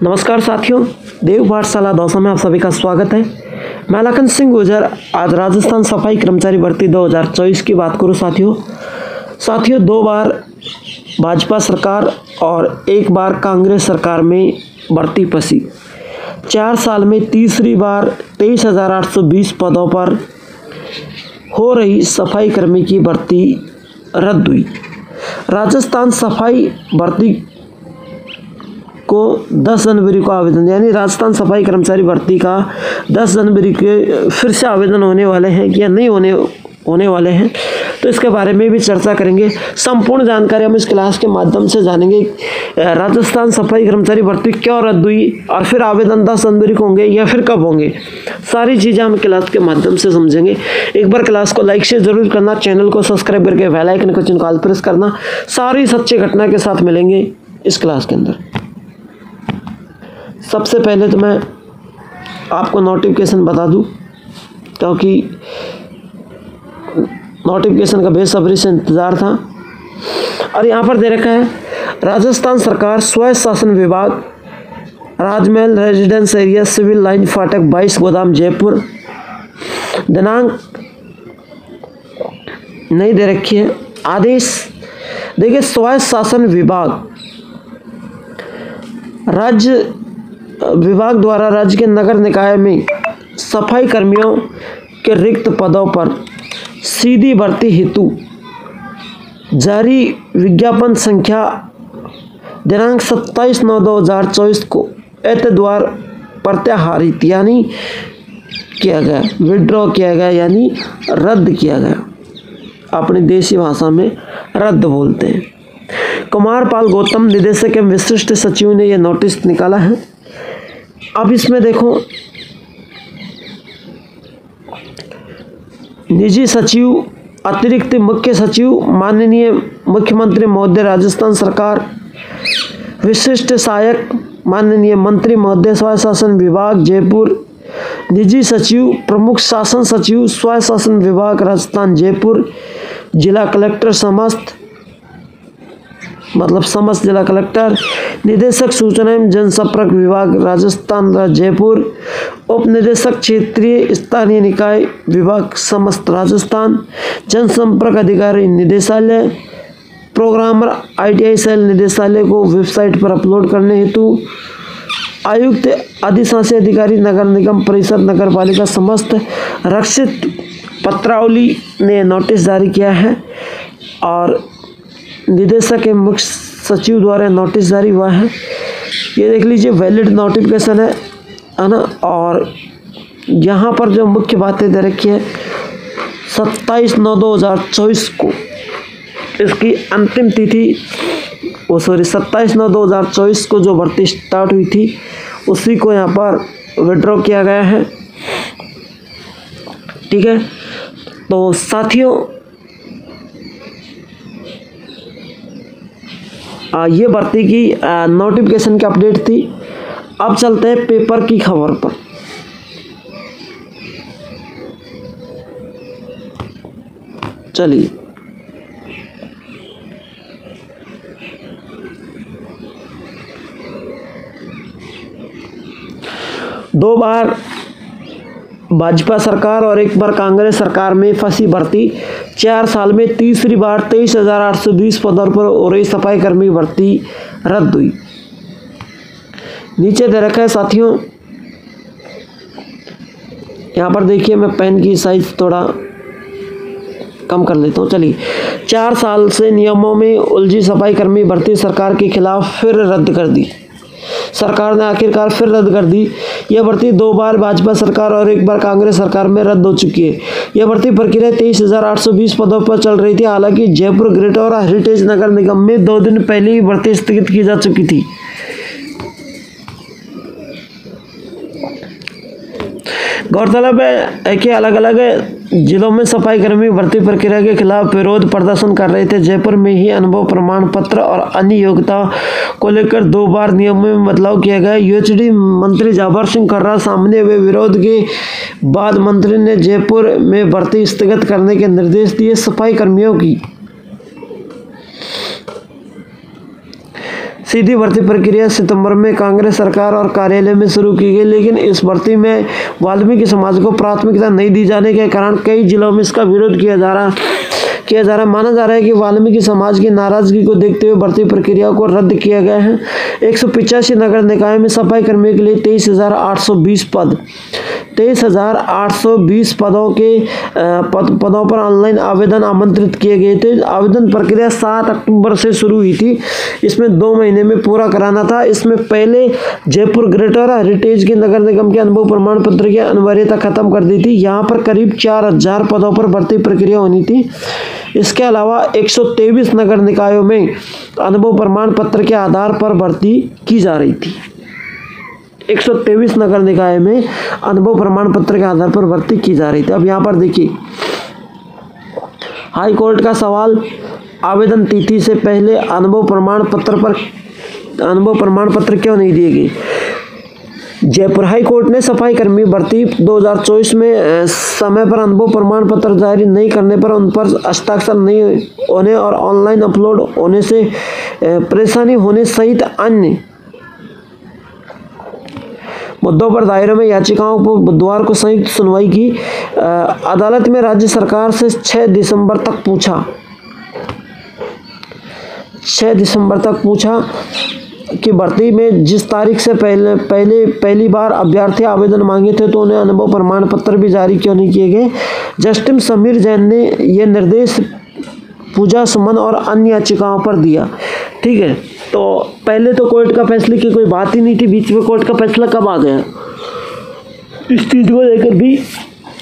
नमस्कार साथियों, देव पाठशाला दौसा में आप सभी का स्वागत है। मैं लखन सिंह गुर्जर आज राजस्थान सफाई कर्मचारी भर्ती 2024 की बात करूं। साथियों 2 बार भाजपा सरकार और 1 बार कांग्रेस सरकार में भर्ती फंसी। 4 साल में तीसरी बार 23,820 पदों पर हो रही सफाई कर्मी की भर्ती रद्द हुई। राजस्थान सफाई भर्ती को 10 जनवरी को आवेदन, यानी राजस्थान सफाई कर्मचारी भर्ती का 10 जनवरी के फिर से आवेदन होने वाले हैं कि या नहीं होने वाले हैं, तो इसके बारे में भी चर्चा करेंगे। संपूर्ण जानकारी हम इस क्लास के माध्यम से जानेंगे। राजस्थान सफाई कर्मचारी भर्ती क्यों रद्द हुई और फिर आवेदन 10 जनवरी को होंगे या फिर कब होंगे, सारी चीज़ें हम क्लास के माध्यम से समझेंगे। एक बार क्लास को लाइक शेयर जरूर करना, चैनल को सब्सक्राइब करके बेल आइकन को चिन्ह ऑल प्रेस करना। सारी सच्ची घटना के साथ मिलेंगे इस क्लास के अंदर। सबसे पहले तो मैं आपको नोटिफिकेशन बता दूं, क्योंकि नोटिफिकेशन का बेसब्री से इंतज़ार था। और यहाँ पर दे रखा है, राजस्थान सरकार स्वयं शासन विभाग, राजमहल रेजिडेंस एरिया, सिविल लाइन फाटक 22 गोदाम जयपुर। दिनांक नहीं दे रखी है। आदेश देखिए, स्वयं शासन राज्य विभाग द्वारा राज्य के नगर निकाय में सफाई कर्मियों के रिक्त पदों पर सीधी भर्ती हेतु जारी विज्ञापन संख्या दिनांक 27/9/2024 को एतद्वार प्रत्याहारित यानी किया गया, विड्रॉ किया गया, यानी रद्द किया गया। अपनी देसी भाषा में रद्द बोलते हैं। कुमार पाल गौतम निदेशक एवं विशिष्ट सचिव ने यह नोटिस निकाला है। अब इसमें देखो, निजी सचिव, अतिरिक्त मुख्य सचिव, माननीय मुख्यमंत्री महोदय राजस्थान सरकार, विशिष्ट सहायक माननीय मंत्री महोदय स्वयं शासन विभाग जयपुर, निजी सचिव, प्रमुख शासन सचिव स्वयं शासन विभाग राजस्थान जयपुर, जिला कलेक्टर समस्त जिला कलेक्टर, निदेशक सूचना एवं जनसंपर्क विभाग राजस्थान जयपुर, उप निदेशक क्षेत्रीय स्थानीय निकाय विभाग समस्त राजस्थान, जनसंपर्क अधिकारी निदेशालय, प्रोग्रामर ITI सेल निदेशालय को वेबसाइट पर अपलोड करने हेतु, आयुक्त अधिशासी अधिकारी नगर निगम परिषद नगर पालिका समस्त रक्षित पत्रावली ने नोटिस जारी किया है और निदेशक के मुख्य सचिव द्वारा नोटिस जारी हुआ है। ये देख लीजिए, वैलिड नोटिफिकेशन है ना। और यहाँ पर जो मुख्य बातें दे रखी है, 27/9/2024 को इसकी अंतिम तिथि, 27/9/2024 को जो भर्ती स्टार्ट हुई थी उसी को यहाँ पर विड्रॉ किया गया है। ठीक है, तो साथियों ये भर्ती की नोटिफिकेशन की अपडेट थी। अब चलते हैं पेपर की खबर पर। चलिए, दो बार भाजपा सरकार और 1 बार कांग्रेस सरकार में फंसी भर्ती। 4 साल में तीसरी बार 23,820 पदों पर हो रही सफाई कर्मी भर्ती रद्द हुई। नीचे दे रखा है साथियों, यहाँ पर देखिए, मैं पेन की साइज थोड़ा कम कर लेता हूँ। चलिए, 4 साल से नियमों में उलझी सफाई कर्मी भर्ती सरकार के खिलाफ फिर रद्द कर दी। सरकार ने आखिरकार फिर रद्द कर दी। यह भर्ती 2 बार भाजपा सरकार और 1 बार कांग्रेस सरकार में रद्द हो चुकी है। यह भर्ती प्रक्रिया 23,820 पदों पर चल रही थी। हालांकि जयपुर ग्रेटर और हेरिटेज नगर निगम में 2 दिन पहले ही भर्ती स्थगित की जा चुकी थी। गौरतलब है कि अलग अलग जिलों में सफाई कर्मी भर्ती प्रक्रिया के खिलाफ विरोध प्रदर्शन कर रहे थे। जयपुर में ही अनुभव प्रमाण पत्र और अन्य योग्यता को लेकर 2 बार नियमों में बदलाव किया गया। UHD मंत्री जाबर सिंह खर्रा सामने हुए विरोध के बाद मंत्री ने जयपुर में भर्ती स्थगित करने के निर्देश दिए। सफाई कर्मियों की सीधी भर्ती प्रक्रिया सितंबर में कांग्रेस सरकार और कार्यालय में शुरू की गई, लेकिन इस भर्ती में वाल्मीकि समाज को प्राथमिकता नहीं दी जाने के कारण कई जिलों में इसका विरोध किया जा रहा माना जा रहा है कि वाल्मीकि समाज की नाराजगी को देखते हुए भर्ती प्रक्रिया को रद्द किया गया है। 185 नगर निकाय में सफाई कर्मियों के लिए 23,820 पदों पर ऑनलाइन आवेदन आमंत्रित किए गए थे। आवेदन प्रक्रिया 7 अक्टूबर से शुरू हुई थी। इसमें 2 महीने में पूरा कराना था। इसमें पहले जयपुर ग्रेटर हेरिटेज के नगर निगम के अनुभव प्रमाण पत्र की अनिवार्यता खत्म कर दी थी। यहाँ पर करीब 4,000 पदों पर भर्ती प्रक्रिया होनी थी। इसके अलावा 123 नगर निकायों में अनुभव प्रमाण पत्र के आधार पर भर्ती की जा रही थी। 123 नगर निकाय में अनुभव प्रमाण पत्र के आधार पर भर्ती की जा रही थी। अब यहाँ पर देखिए, हाई कोर्ट का सवाल, आवेदन तिथि से पहले अनुभव प्रमाण पत्र क्यों नहीं दिए गए? जयपुर हाई कोर्ट ने सफाई कर्मी भर्ती 2024 में समय पर अनुभव प्रमाण पत्र जारी नहीं करने पर उन पर हस्ताक्षर नहीं होने और ऑनलाइन अपलोड होने से परेशानी होने सहित अन्य मुद्दों पर दायरे में याचिकाओं पर बुधवार को संयुक्त सुनवाई की। अदालत में राज्य सरकार से 6 दिसंबर तक पूछा कि भर्ती में जिस तारीख से पहली बार अभ्यर्थी आवेदन मांगे थे तो उन्हें अनुभव प्रमाण पत्र भी जारी क्यों नहीं किए गए। जस्टिस समीर जैन ने यह निर्देश पूजा सुमन और अन्य याचिकाओं पर दिया। ठीक है, तो पहले तो कोर्ट का फैसले की कोई बात ही नहीं थी, बीच में कोर्ट का फैसला कब आ गया, इस चीज़ को लेकर भी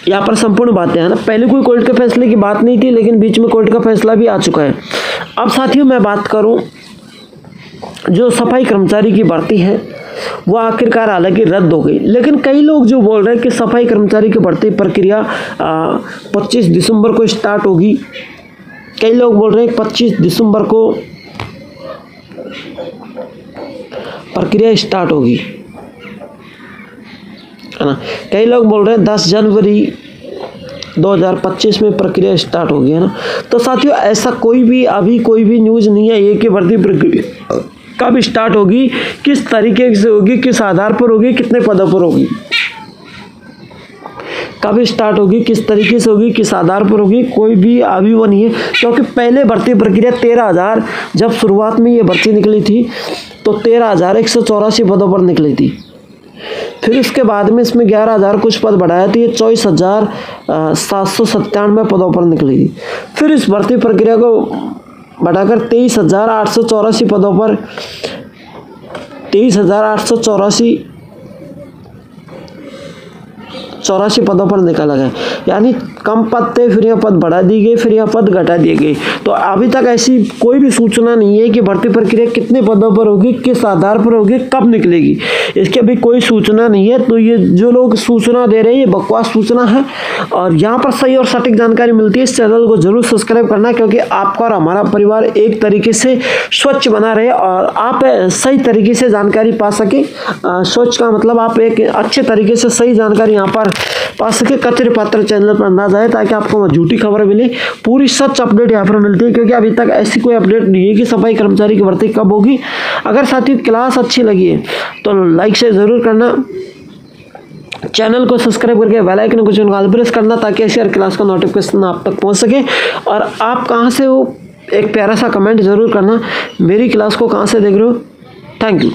यहाँ पर संपूर्ण बातें हैं ना। पहले कोई कोर्ट के फैसले की बात नहीं थी, लेकिन बीच में कोर्ट का फैसला भी आ चुका है। अब साथियों, मैं बात करूँ, जो सफाई कर्मचारी की भर्ती है वो आखिरकार हालांकि रद्द हो गई, लेकिन कई लोग जो बोल रहे हैं कि सफाई कर्मचारी की भर्ती प्रक्रिया 25 दिसंबर को स्टार्ट होगी। कई लोग बोल रहे हैं 25 दिसंबर को प्रक्रिया स्टार्ट होगी, है ना। कई लोग बोल रहे हैं 10 जनवरी 2025 में प्रक्रिया स्टार्ट होगी, है ना। तो साथियों, ऐसा अभी कोई भी न्यूज़ नहीं है ये कि भर्ती प्रक्रिया कब स्टार्ट होगी, किस तरीके से होगी, किस आधार पर होगी, कितने पदों पर होगी, कब स्टार्ट होगी, किस तरीके से होगी, किस आधार पर होगी, कोई भी अभी वो नहीं है। क्योंकि पहले भर्ती प्रक्रिया 13,000, जब शुरुआत में ये भर्ती निकली थी तो 13,184 पदों पर निकली थी। फिर उसके बाद में इसमें 11,000 कुछ पद बढ़ाया तो ये 24,797 पदों पर निकली थी। फिर इस भर्ती प्रक्रिया को बढ़ाकर 23,884 पदों पर 23,884 पदों पर निकाला गया, यानी कम पद थे, फिर यह पद बढ़ा दी गई, फिर यह पद घटा दिए गए। तो अभी तक ऐसी कोई भी सूचना नहीं है कि भर्ती प्रक्रिया कितने पदों पर होगी, किस आधार पर होगी, कब निकलेगी, इसकी अभी कोई सूचना नहीं है। तो ये जो लोग सूचना दे रहे हैं ये बकवास सूचना है, और यहाँ पर सही और सटीक जानकारी मिलती है। इस चैनल को जरूर सब्सक्राइब करना, क्योंकि आपका और हमारा परिवार एक तरीके से स्वच्छ बना रहे और आप सही तरीके से जानकारी पा सके। स्वच्छ का मतलब आप एक अच्छे तरीके से सही जानकारी यहाँ पर पा सके। कचरे पात्र चैनल पर अंदाज आए, ताकि आपको झूठी खबर मिले, पूरी सच अपडेट यहाँ पर मिलती है। क्योंकि अभी तक ऐसी कोई अपडेट नहीं है कि सफाई कर्मचारी की भर्ती कब होगी। अगर साथियों क्लास अच्छी लगी है तो लाइक शेयर जरूर करना, चैनल को सब्सक्राइब करके बेल आइकन को ऑल प्रेस करना, ताकि ऐसी हर क्लास का नोटिफिकेशन आप तक पहुँच सके। और आप कहाँ से हो, एक प्यारा सा कमेंट जरूर करना, मेरी क्लास को कहाँ से देख रहे हो। Thank you.